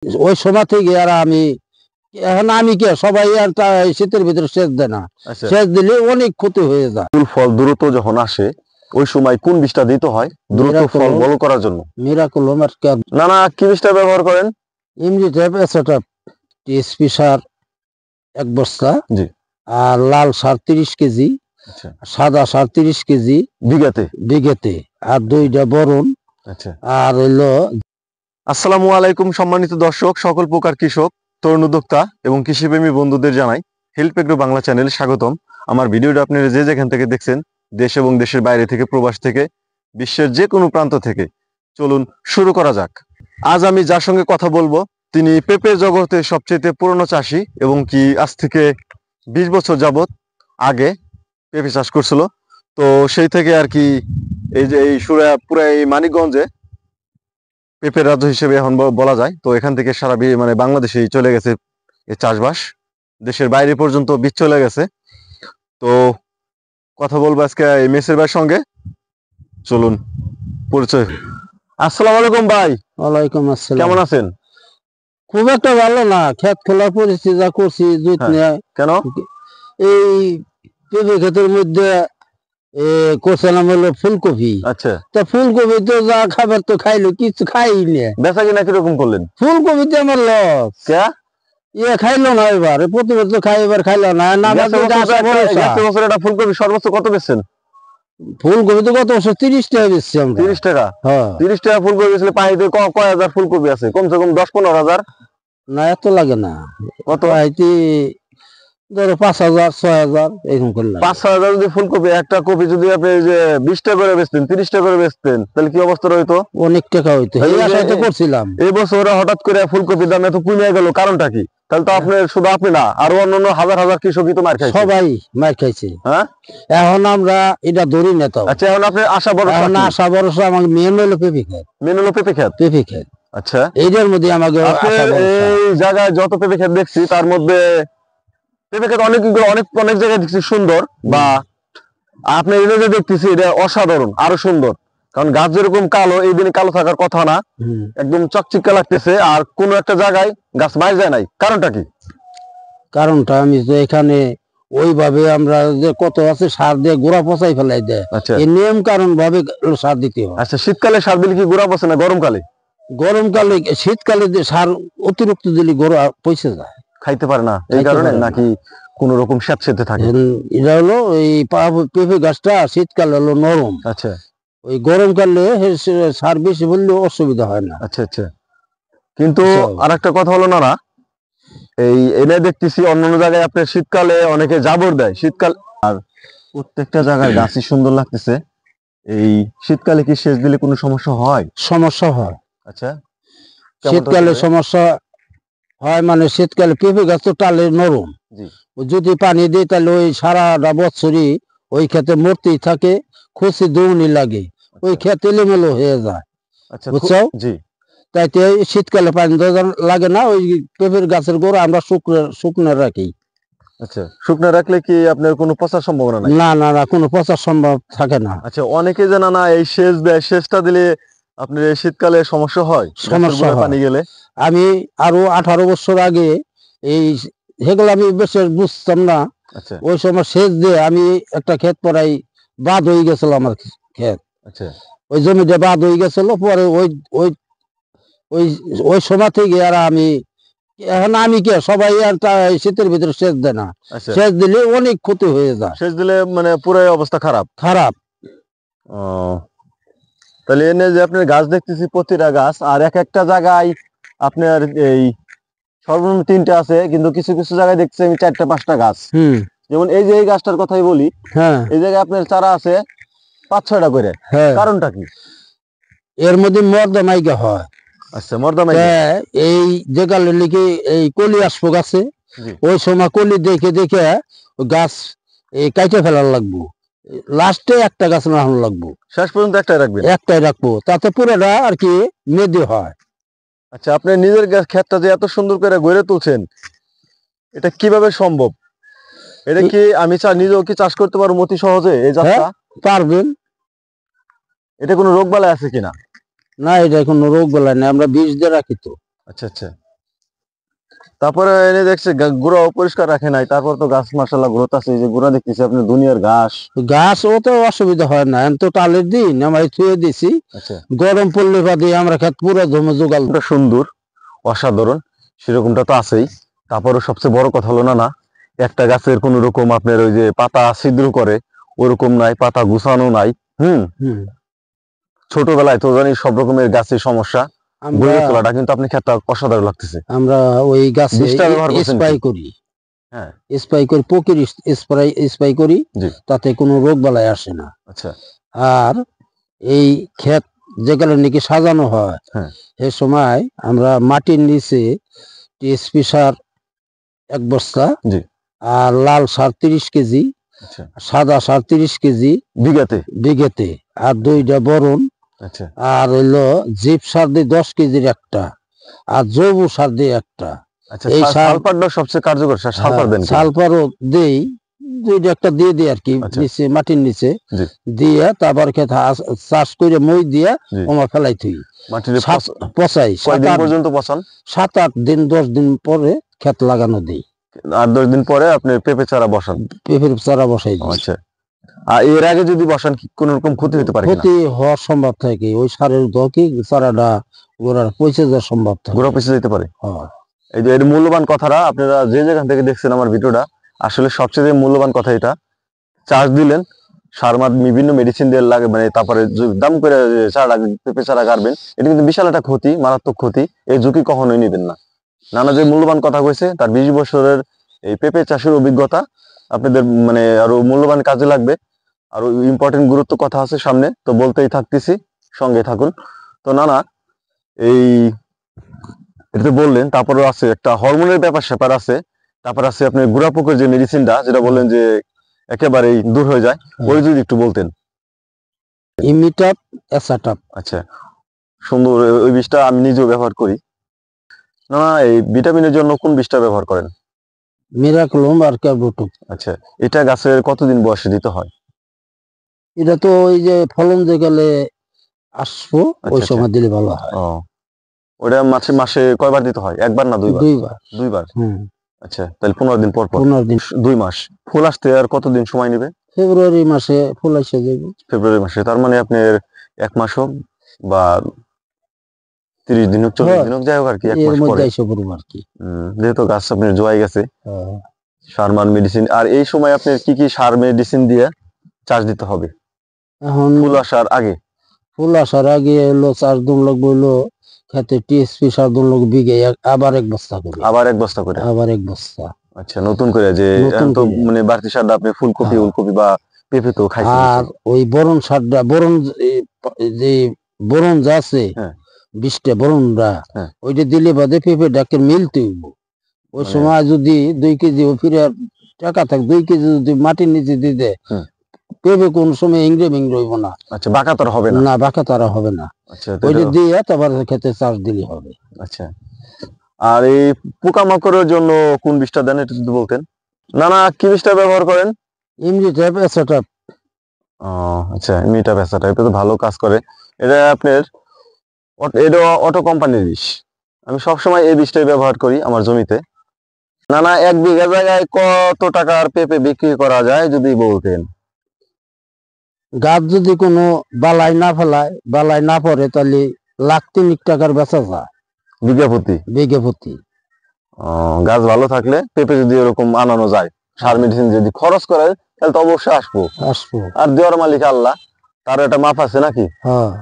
ওই সময় থেকে আর আমি এখন আমি কে সবাই আর শীতের ভিতরে সেচ দেয় না। সেচ দিলে অনেক ক্ষতি হয়ে যায়। ফল দ্রুত যখন আসে ওই সময় কোন বীজটা দিতে হয় দ্রুত ফল বড় করার জন্য? মিরাকল নানা কি বীজটা ব্যবহার করেন? ইমরিট্যাপ এসোট্যাপ টিএসপি সার 1 বস্তা, জি, আর লাল সার 30 কেজি, সাদা সার 30 কেজি বিঘাতে, আর 2টা বোরন। আর হইলো আসসালামু আলাইকুম সম্মানিত দর্শক, সকল প্রকার কৃষক, তরুণ উদ্যোক্তা এবং কৃষিপ্রেমী বন্ধুদের জানাই হেল্প এগ্রো বাংলা চ্যানেলে স্বাগতম। আমার ভিডিওটা আপনারা যে যেখান থেকে দেখছেন, দেশ এবং দেশের বাইরে থেকে, প্রবাস থেকে, বিশ্বের যে কোনো প্রান্ত থেকে, চলুন শুরু করা যাক। আজ আমি যার সঙ্গে কথা বলবো তিনি পেঁপে জগতে সবচেয়ে পুরনো চাষি এবং কি আজ থেকে 20 বছর যাবত আগে পেঁপে চাষ করছিল। তো সেই থেকে আর কি এই যে এই পুরা এই মানিকগঞ্জে পেঁপের রাজ্য হিসেবে এখন বলা যায়। তো এখান থেকে সারা মানে বাংলাদেশেই চলে গেছে এই চাষবাস, দেশের বাইরে পর্যন্ত বীজ চলে গেছে। তো কথা বলবো আজকে এই মেসের ভাইয়ের সঙ্গে, চলুন পরিচয়। আসসালামু আলাইকুম ভাই। ওয়ালাইকুম আসসালাম। কেমন আছেন? খুব একটা ভালো না, ক্ষেত খোলার পরিস্থিতি যা করছি কেন? এই পেঁপে ক্ষেতের মধ্যে করছিলাম হলো ফুলকপি। আচ্ছা, তা ফুলকপি তো যা খাবার তো খাইলো, কিছু খাই না। বেচা কিনা কিরকম করলেন? ফুলকপিতে আমার লস। খাইলো না, এবার প্রতি বছর খাই, এবার খাইলো না। ফুলকপি সর্বোচ্চ কত বেচছেন? ফুলকপি তো গত বছর 30 টাকা বেচছি। 30 টাকা? 30 টাকা ফুলকপি বেচলে পানিতে কয় হাজার ফুলকপি আছে? কমসে কম 10-15 হাজার। না, এত লাগে না। কত? ধরো 5,000 6,000 এরকম করলাম। 5-6 হাজার যদি ফুলকপি, একটা কপি যদি আপনি যে 20 টাকা করে বেচতেন, 30 টাকা করে বেচতেন, তাহলে কি অবস্থা হইতো? অনেক টাকা হইতো। এই আশায় তো করছিলাম। এই বছর হঠাৎ করে ফুলকপির দাম এত কমে গেল, কারণটা কি? তাহলে তো আপনি শুধু আপনি না, আরো অন্যান্য হাজার হাজার কৃষকই তো মার খাইছে। সবাই মার খাইছে। এখন আমরা এটা ধরি না তো। আচ্ছা, এখন আপনি আশা ভরসা আমাকে মেন হলো পেঁপে খেত। পেঁপে খেত। আচ্ছা, এইটার মধ্যে আমাকে এই জায়গায় যত পেঁপে খেত দেখছি, তার মধ্যে পেঁপে খেত অনেক জায়গায় দেখছি সুন্দর, বা আপনি এটা যে দেখতেছি এটা অসাধারণ, আরো সুন্দর। কারণ গাছ যেরকম কালো, এই দিনে কালো থাকার কথা না, একদম চকচিকা লাগতেছে। আর কোন একটা জায়গায় গাছ মার যায় নাই, কারণটা কি? কারণটা আমি তো এখানে ওইভাবে আমরা যে কত আছে সার দিয়ে গোড়া পচাই ফেলাই দেয়। এই নিয়ম কারণ ভাবে সার দিতে হয়। আচ্ছা, শীতকালে সার দিলে কি গোড়া পচে না গরমকালে? গরমকালে, শীতকালে সার অতিরিক্ত দিলে গোড়া পচে যায়, খাইতে পারে না। এই কারণে নাকি কোন রকম স্যাঁতসেঁতে থাকে? এটা হলো এই পেঁপে গাছটা শীতকালে হলো নরম। আচ্ছা, ওই গরমকালে সার বেশি বললে অসুবিধা হয় না। আচ্ছা আচ্ছা। কিন্তু আরেকটা কথা হলো না, এই এনে দেখতেছি অন্যান্য জায়গায় আপনার শীতকালে অনেকে জাবর দেয়, শীতকাল আর প্রত্যেকটা জায়গায় গাছই সুন্দর লাগতেছে। এই শীতকালে কি সেচ দিলে কোনো সমস্যা হয়? সমস্যা হয়। আচ্ছা, শীতকালে সমস্যা হয় মানে শীতকালে পেঁপে গাছ তো টালে নরম, যদি পানি দিই তাহলে ওই সারাটা বছরই ওই খেতে মরতেই থাকে, খুশি দৌড়নি লাগে, ওই খেতে এলোমেলো হয়ে যায়। বুঝছো? তাইতে শীতকালে পানি দেওয়া লাগে না। ওই পেঁপের গাছের গোড়া আমরা শুকনো রাখি। আচ্ছা, শুকনো রাখলে কি আপনার কোনো পচার সম্ভাবনা নাই? না না না, কোনো পচার সম্ভব থাকে না। আচ্ছা, অনেকে জানা না এই সেচ দেয়, সেচটা দিলে আপনার এই শীতকালে সমস্যা হয়? সমস্যা পানি গেলে আমি আরো 18 বছর আগে এই সেগুলো আমি বেশ বুঝতাম না। ওই সময় সেচ দিয়ে আমি একটা ক্ষেত পরাই বাদ হয়ে গেছিল আমার ক্ষেত। আচ্ছা, ওই জমিটা বাদ হয়ে গেছিল। পরে ওই ওই ওই ওই সময় থেকে আর আমি এখন আমি কে সবাই আর শীতের ভিতরে সেচ দেয় না। সেচ দিলে অনেক ক্ষতি হয়ে যায়। সেচ দিলে মানে পুরো অবস্থা খারাপ। তাহলে এনে যে আপনার গাছ দেখতেছি প্রতিটা গাছ, আর এক একটা জায়গায় আপনার এই সর্বনিম্ন 3টা আছে, কিন্তু কিছু কিছু জায়গায় দেখছি আমি 4টা-5টা গাছ। যেমন এই যে এই গাছটার কথাই বলি, এই জায়গায় আপনার চারা আছে 5-6টা করে। কারণটা কি? এর মধ্যে মর্দমাইকা হয়। আচ্ছা, মর্দমাইকা এই যে কালে লিখে এই কলি আসবো গাছে, ওই সময় কলি দেখে দেখে গাছ এই কাইটে ফেলার লাগবো, লাস্টে একটা গাছ লাগানো লাগবো। শেষ পর্যন্ত একটাই রাখবো, তাতে পুরোটা আর কি মেদে হয়। আচ্ছা, আপনি নিজের ক্ষেতটা যে এত সুন্দর করে গড়ে তুলছেন, এটা কিভাবে সম্ভব? এটা কি আমি নিজেও কি চাষ করতে পারবো অতি সহজে? এই চাষটা পারবেন। এটা কোনো রোগ বালাই আছে কিনা? না, এটা কোনো রোগ বালাই নেই, আমরা বীজ দিয়ে রাখি তো। আচ্ছা আচ্ছা। তারপরে এনে দেখছে গোড়া পরিষ্কার রাখে নাই, তারপর তো গাছ মাশাআল্লাহ গ্রোথ আছে, এই যে গোড়া দেখতেছি আপনি দুনিয়ার ঘাস। গাছ ও তো অসুবিধা হয় না, এখন তো টালের দিন আমরা থুয়ে দিছি, আচ্ছা, গরম পড়লে বাদে আমরা খেত পুরো জমে জোগাল। এটা সুন্দর অসাধারণ সেরকমটা তো আছেই। তারপরে সবচেয়ে বড় কথা হলো না একটা গাছের কোন রকম আপনার ওই যে পাতা ছিদ্র করে ওরকম নাই, পাতা গুছানো নাই। হুম, ছোটবেলায় তো জানি সব রকমের গাছের সমস্যা, আমরা গড়ে তোলাটা কিন্তু আপনি ক্ষেতটা অসাধারণ লাগতেছে। আমরা ওই গাছে বিষটা ব্যবহার করছেন স্প্রে কি? করি, হ্যাঁ, স্প্রে করি, পকির স্প্রে করি, জি। তাতে কোনো রোগ বালাই আসে না। আচ্ছা, আর এই ক্ষেত যেগুলো নাকি সাজানো হয়, হ্যাঁ, এ সময় আমরা মাটির নিচে টিএসপি সার 1 বস্তা, জি। আর লাল সার 30 কেজি, আচ্ছা, সাদা সার 30 কেজি বিঘাতে। বিঘেতে, আর 2টা বোরন, আচ্ছা, আর হইলো জিপ সার দিয়ে 10 কেজির একটা, আর জৈব সার দিয়ে একটা। আচ্ছা, এই সার সালফারটা সবচেয়ে কার্যকর সার, সালফার দেন কি? সালফারও দেই, 2টা একটা দিয়ে দিই আর কি, আচ্ছা। নিচে মাটির নিচে জি। দিয়া, তারপর খেতে চাষ করে মই দিয়া জি। ওমা ফেলাই থুই, মাটির পচাই। কয়দিন পর্যন্ত পচান? 7-8 দিন 10 দিন পরে ক্ষেত লাগানো দেই, 8-10 দিন পরে আপনি পেঁপে চারা বসান। পেঁপের চারা বসাই দিই। আচ্ছা, আর এর আগে যদি বসান কি কোন রকম ক্ষতি হতে পারে কিনা? ক্ষতি হওয়ার সম্ভব থাকে, ওই সারের দকি চারাটা গোড়ার পচে যাওয়ার সম্ভব থাকে। গোড়া পচে যেতে পারে। হ্যাঁ। এই যে এর মূল্যবান কথাটা আপনারা যে যেখান থেকে দেখছেন আমার ভিডিওটা, আসলে সবচেয়ে মূল্যবান কথা এটা। চার্জ দিলেন, সার মার বিভিন্ন মেডিসিন দিয়ে লাগে, মানে তারপরে দাম করে চারা পেঁপে চারা গাড়বেন, এটা কিন্তু বিশাল একটা ক্ষতি, মারাত্মক ক্ষতি। এই ঝুঁকি কখনোই নেবেন না। নানা যে মূল্যবান কথা কইছে, তার 20 বছরের এই পেঁপে চাষের অভিজ্ঞতা আপনাদের মানে আরো মূল্যবান কাজে লাগবে। আরো ইম্পর্টেন্ট গুরুত্ব কথা আছে সামনে, তো বলতেই থাকতেছি, সঙ্গে থাকুন। তো নানা এই এটা বললেন, তারপরে আছে একটা হরমোনের ব্যাপার স্যাপার আছে, তারপর আছে আপনি গুড়া পোকার যে মেডিসিনটা যেটা বললেন যে একেবারেই দূর হয়ে যায়, ওই যদি একটু বলতেন। ইমিটাপ এসাটাপ। আচ্ছা, সুন্দর। ওই বিষটা আমি নিজেও ব্যবহার করি। না, এই ভিটামিনের জন্য কোন বিষটা ব্যবহার করেন? মিরাক্লোম আর ক্যারবোটুম। আচ্ছা, এটা গাছের কতদিন বয়সে দিতে হয়? এটা তো ওই যে ফলন যে গেলে আসবো, ওই আচ্ছা, সময় দিলে ভালো হয়। ও, ওটা মাসে মাসে কয়বার দিতে হয়? 1 বার না 2 বার? 2 বার। 2 বার। হুম, আচ্ছা, তাহলে 15 দিন পর পর। 15 দিন। 2 মাস। ফুল আসতে আর কতদিন সময় নেবে? ফেব্রুয়ারি মাসে ফুল এসে যাবে। ফেব্রুয়ারি মাসে, তার মানে আপনার 1 মাস হোক বা 30 দিন হোক, 40 দিন হোক, যাই হোক আর কি, 1 এর মাস মধ্যে পরে। এসে পড়বো আর কি। যেহেতু গাছ আপনার জোয়াই গেছে, হ্যাঁ। সার মার মেডিসিন। আর এই সময় আপনার কি কি সার মেডিসিন দিয়ে চাষ দিতে হবে এখন ফুল আসার আগে? ফুল আসার আগে হলো 4 দিন লাগবে, হলো খেতে টিএসপি সার দিন লাগবে বিঘে আবার 1 বস্তা করে। আবার 1 বস্তা করে? আবার 1 বস্তা। আচ্ছা, নতুন করে যে নতুন এখন তো করে। মানে বাড়তি সারটা আপনি ফুলকপি, হ্যাঁ। ওলকপি বা পেঁপে তো খাইছেন। আর ওই বোরন সারটা, বোরন যে বোরন যা আছে, হ্যাঁ। 20টা বোরনরা, হ্যাঁ। ওইটা দিলে বাদে পেঁপে ডাকে মিলতে হইব। ওই মানে- সময় যদি 2 কেজি ফিরে টাকা থাকে, 2 কেজি যদি মাটির নিচে দিয়ে দেয়, পেঁপে কোন সময় ইংরে মিংরে হইব না। আচ্ছা, বাঁকা তো আর হবে না? না, বাঁকা তারা হবে না। আচ্ছা, ওইটা দিয়ে তারপর খেতে চাষ দিলে হবে। আচ্ছা, আর এই পোকামাকড়ের জন্য কোন বিষটা দেন এটা যদি বলতেন। না না, কি বিষটা ব্যবহার করেন? ইমিটাপ এসাটাপ। আচ্ছা, মিটা পেঁচা টাইপের তো ভালো কাজ করে। এটা আপনার এটা অটো কোম্পানির বিষ। আমি সবসময় এই বিষটাই ব্যবহার করি আমার জমিতে। না না, 1 বিঘা জায়গায় কত টাকার পেঁপে বিক্রি করা যায় যদি বলতেন। গাছ যদি কোনো বালাই না ফেলায়, বালাই না পড়ে, তাহলে 1,03,000 টাকার বেচা যায় বিঘা প্রতি? বিঘে প্রতি। গাছ ভালো থাকলে পেঁপে যদি এরকম আনানো যায়, সার মেডিসিন যদি খরচ করে, তাহলে তো অবশ্যই আসবো। আসবো। আর দেওয়ার মালিক আল্লাহ, তার একটা মাপ আছে নাকি? হ্যাঁ।